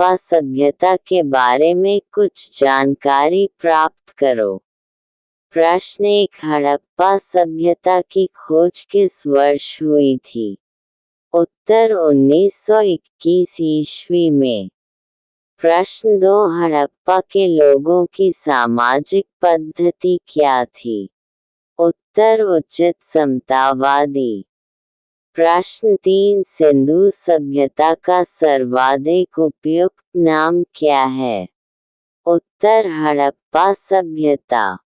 हड़प्पा सभ्यता के बारे में कुछ जानकारी प्राप्त करो। प्रश्न 1, हड़प्पा सभ्यता की खोज किस वर्ष हुई थी? उत्तर 1921 ईस्वी में। प्रश्न 2, हड़प्पा के लोगों की सामाजिक पद्धति क्या थी? उत्तर उचित समतावादी। प्रश्न 3, सिंधु सभ्यता का सर्वाधिक उपयुक्त नाम क्या है? उत्तर हड़प्पा सभ्यता।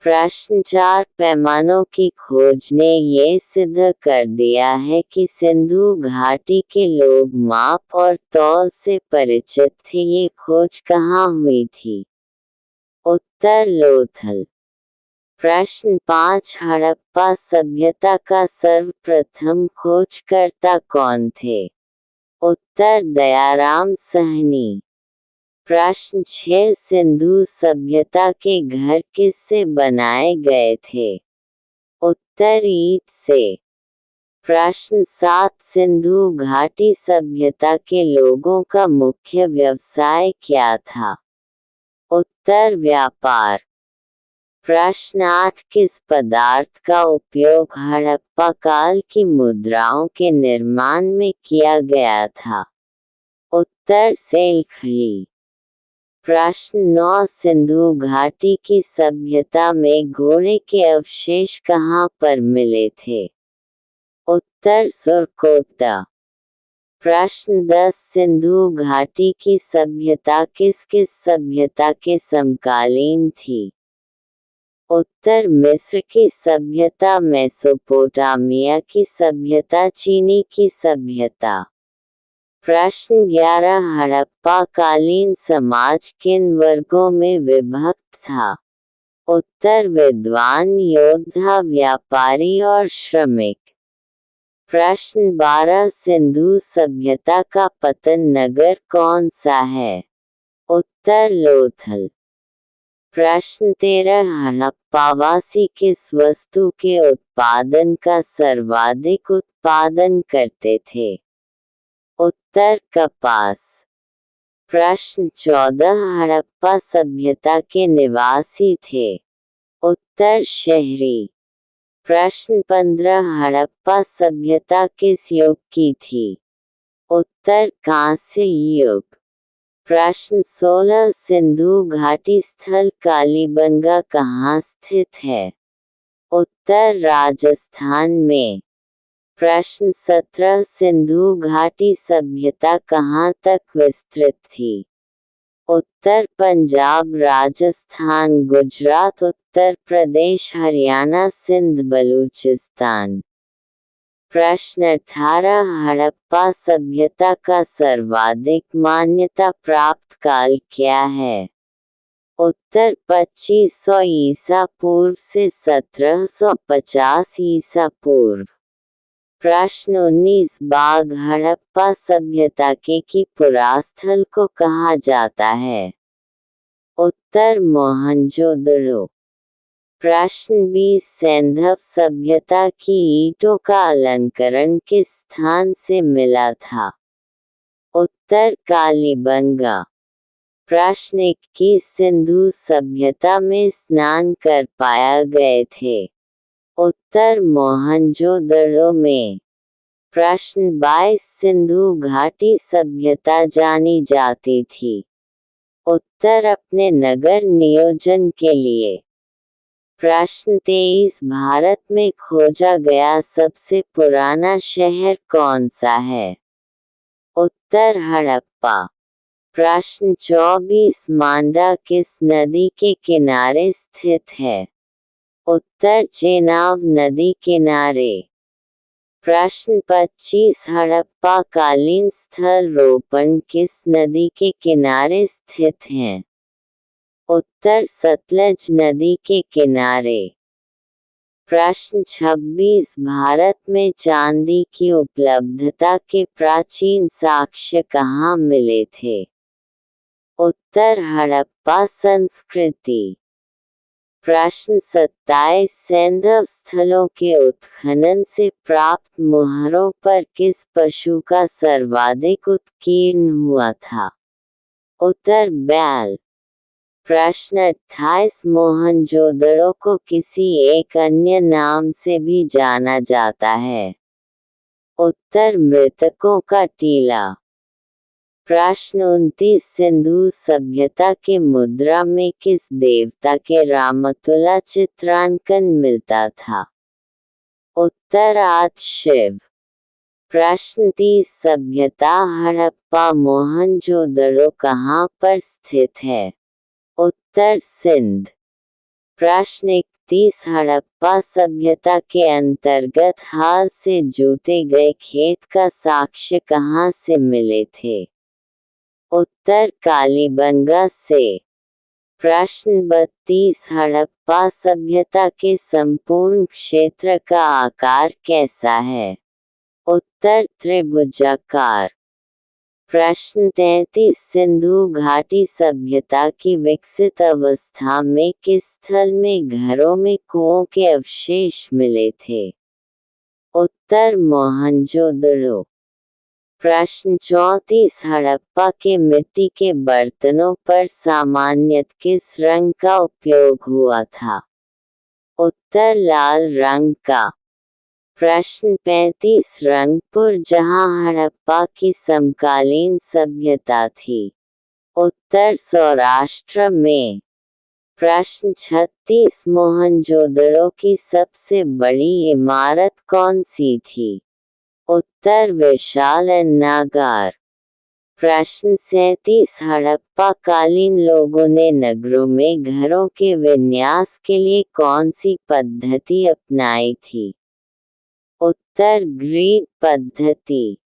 प्रश्न 4, पैमानों की खोज ने ये सिद्ध कर दिया है कि सिंधु घाटी के लोग माप और तौल से परिचित थे। ये खोज कहाँ हुई थी? उत्तर लोथल। प्रश्न 5, हड़प्पा सभ्यता का सर्वप्रथम खोजकर्ता कौन थे? उत्तर दयाराम साहनी। प्रश्न 6, सिंधु सभ्यता के घर किससे बनाए गए थे? उत्तर ईंट से। प्रश्न 7, सिंधु घाटी सभ्यता के लोगों का मुख्य व्यवसाय क्या था? उत्तर व्यापार। प्रश्न 8, किस पदार्थ का उपयोग हड़प्पा काल की मुद्राओं के निर्माण में किया गया था? उत्तर सेलखड़ी। प्रश्न 9, सिंधु घाटी की सभ्यता में घोड़े के अवशेष कहाँ पर मिले थे? उत्तर सुरकोटा। प्रश्न 10, सिंधु घाटी की सभ्यता किस किस सभ्यता के समकालीन थी? उत्तर मिस्र की सभ्यता, मेसोपोटामिया की सभ्यता, चीनी की सभ्यता। प्रश्न 11, हड़प्पा कालीन समाज किन वर्गों में विभक्त था? उत्तर विद्वान, योद्धा, व्यापारी और श्रमिक। प्रश्न 12, सिंधु सभ्यता का पतन नगर कौन सा है? उत्तर लोथल। प्रश्न 13, हड़प्पावासी किस वस्तु के उत्पादन का सर्वाधिक उत्पादन करते थे? उत्तर कपास। प्रश्न 14, हड़प्पा सभ्यता के निवासी थे? उत्तर शहरी। प्रश्न 15, हड़प्पा सभ्यता किस युग की थी? उत्तर कांस्य युग। प्रश्न 16, सिंधु घाटी स्थल कालीबंगा कहाँ स्थित है? उत्तर राजस्थान में। प्रश्न 17, सिंधु घाटी सभ्यता कहाँ तक विस्तृत थी? उत्तर पंजाब, राजस्थान, गुजरात, उत्तर प्रदेश, हरियाणा, सिंध, बलूचिस्तान। प्रश्न 18, हड़प्पा सभ्यता का सर्वाधिक मान्यता प्राप्त काल क्या है? उत्तर 2500 ईसा पूर्व से 1750 ईसा पूर्व। प्रश्न 19, बाघ हड़प्पा सभ्यता की पुरास्थल को कहा जाता है? उत्तर मोहनजोदड़ो। प्रश्न 20, सैंधव सभ्यता की ईंटों का अलंकरण किस स्थान से मिला था? उत्तर कालीबंगा। प्रश्न 21, सिंधु सभ्यता में स्नान कर पाया गए थे? उत्तर मोहनजोदड़ो में। प्रश्न 22, सिंधु घाटी सभ्यता जानी जाती थी? उत्तर अपने नगर नियोजन के लिए। प्रश्न 23, भारत में खोजा गया सबसे पुराना शहर कौन सा है? उत्तर हड़प्पा। प्रश्न 24, मांडा किस नदी के किनारे स्थित है? उत्तर चेनाब नदी किनारे। प्रश्न 25, हड़प्पा कालीन स्थल रोपण किस नदी के किनारे स्थित हैं? उत्तर सतलज नदी के किनारे। प्रश्न 26, भारत में चांदी की उपलब्धता के प्राचीन साक्ष्य कहाँ मिले थे? उत्तर हड़प्पा संस्कृति। प्रश्न 27 सैंधव स्थलों के उत्खनन से प्राप्त मुहरों पर किस पशु का सर्वाधिक उत्कीर्ण हुआ था? उत्तर बैल। प्रश्न 28 मोहनजोदड़ो को किसी एक अन्य नाम से भी जाना जाता है? उत्तर मृतकों का टीला। प्रश्न 29 सिंधु सभ्यता के मुद्रा में किस देवता के रामतुला चित्रांकन मिलता था? उत्तर आदि शिव। प्रश्न 30 सभ्यता हड़प्पा मोहनजोदड़ो कहाँ पर स्थित है? उत्तर सिंध। प्रश्न 31 हड़प्पा सभ्यता के अंतर्गत हाल से जोते गए खेत का साक्ष्य कहाँ से मिले थे? उत्तर कालीबंगा से। प्रश्न 32 हड़प्पा सभ्यता के संपूर्ण क्षेत्र का आकार कैसा है? उत्तर त्रिभुजाकार। प्रश्न 33 सिंधु घाटी सभ्यता की विकसित अवस्था में किस स्थल में घरों में कुओं के अवशेष मिले थे? उत्तर मोहनजोदड़ो। प्रश्न 34 हड़प्पा के मिट्टी के बर्तनों पर सामान्यतः किस रंग का उपयोग हुआ था? उत्तर लाल रंग का। प्रश्न 35 रंगपुर जहां हड़प्पा की समकालीन सभ्यता थी? उत्तर सौराष्ट्र में। प्रश्न 36 मोहनजोदड़ो की सबसे बड़ी इमारत कौन सी थी? उत्तर विशाल अन्नागार। प्रश्न 37 हड़प्पा कालीन लोगों ने नगरों में घरों के विन्यास के लिए कौन सी पद्धति अपनाई थी? उत्तर ग्रीक पद्धति।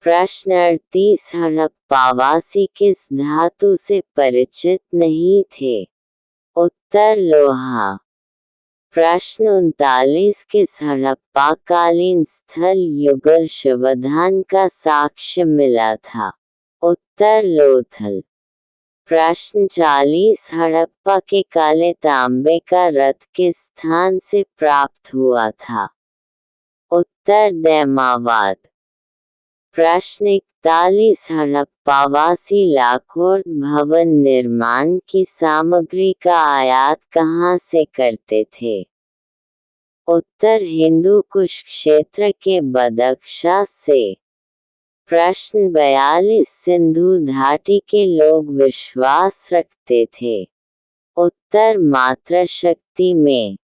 प्रश्न 38 हड़प्पावासी किस धातु से परिचित नहीं थे? उत्तर लोहा। प्रश्न 39 किस हड़प्पा कालीन स्थल युगल शिवधान का साक्ष्य मिला था? उत्तर लोथल। प्रश्न 40 हड़प्पा के काले तांबे का रथ किस स्थान से प्राप्त हुआ था? उत्तर दैमाबाद। प्रश्न 41 हड़प्पावासी लाखोर भवन निर्माण की सामग्री का आयात कहाँ से करते थे? उत्तर हिंदू कुश क्षेत्र के बदख्शा से। प्रश्न 42 सिंधु घाटी के लोग विश्वास रखते थे? उत्तर मातृशक्ति में।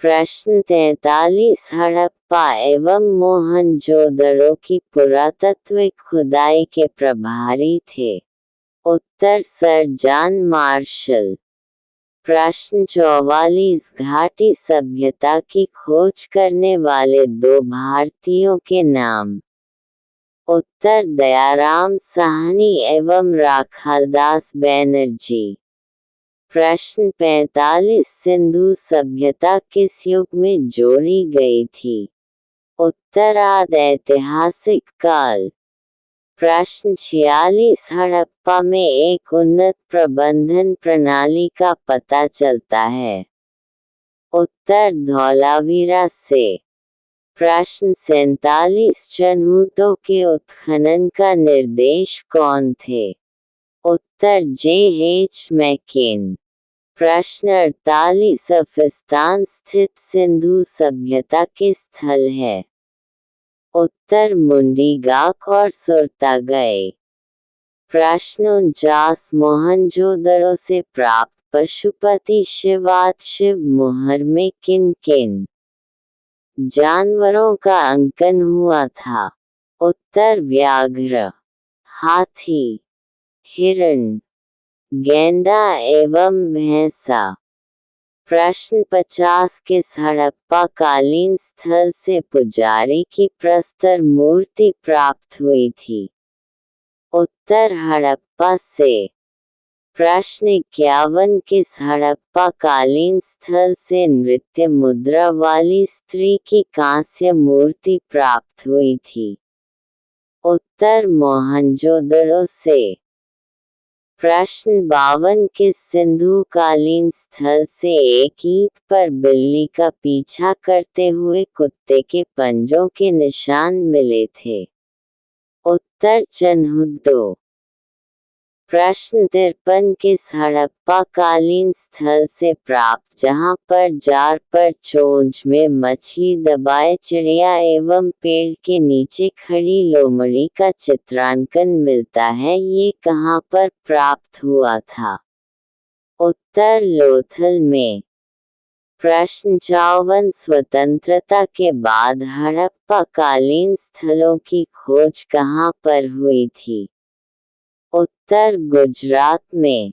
प्रश्न 43 हड़प्पा एवं मोहनजोदड़ो की पुरातत्विक खुदाई के प्रभारी थे? उत्तर सर जॉन मार्शल। प्रश्न 44 घाटी सभ्यता की खोज करने वाले दो भारतीयों के नाम? उत्तर दयाराम साहनी एवं राखालदास बैनर्जी। प्रश्न 45 सिंधु सभ्यता किस युग में जोड़ी गई थी? उत्तर आदि ऐतिहासिक काल। प्रश्न 46 हड़प्पा में एक उन्नत प्रबंधन प्रणाली का पता चलता है? उत्तर धौलावीरा से। प्रश्न 47 चनहूटों के उत्खनन का निर्देश कौन थे? उत्तर J.H. मैकेन। प्रश्न 48 अफगानिस्तान स्थित सिंधु सभ्यता के स्थल है? उत्तर मुंडीगाक और सुरतागए। प्रश्न 49 मोहनजोदड़ो से प्राप्त पशुपति शिवात शिव मुहर में किन किन जानवरों का अंकन हुआ था? उत्तर व्याघ्र, हाथी, हिरण, गेंडा एवं भैंसा। प्रश्न 50 किस हड़प्पा कालीन स्थल से पुजारी की प्रस्तर मूर्ति प्राप्त हुई थी? उत्तर हड़प्पा से। प्रश्न 51 किस हड़प्पा कालीन स्थल से नृत्य मुद्रा वाली स्त्री की कांस्य मूर्ति प्राप्त हुई थी? उत्तर मोहनजोदड़ो से। प्रश्न 52 किस सिंधुकालीन स्थल से एक ईंट पर बिल्ली का पीछा करते हुए कुत्ते के पंजों के निशान मिले थे? उत्तर चिन्हुद्दो। प्रश्न 53 किस हड़प्पा कालीन स्थल से प्राप्त जहां पर जार पर चोंच में मछली दबाए चिड़िया एवं पेड़ के नीचे खड़ी लोमड़ी का चित्रांकन मिलता है, ये कहां पर प्राप्त हुआ था? उत्तर लोथल में। प्रश्न 54 स्वतंत्रता के बाद हड़प्पा कालीन स्थलों की खोज कहां पर हुई थी? उत्तर गुजरात में।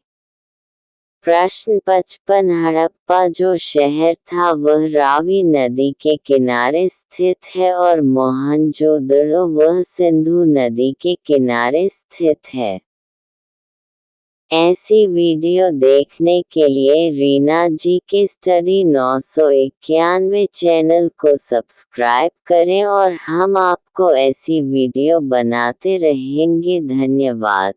प्रश्न 55 हड़प्पा जो शहर था वह रावी नदी के किनारे स्थित है और मोहनजोदड़ो वह सिंधु नदी के किनारे स्थित है। ऐसी वीडियो देखने के लिए रीना जी के स्टडी 991 चैनल को सब्सक्राइब करें और हम आपको ऐसी वीडियो बनाते रहेंगे। धन्यवाद।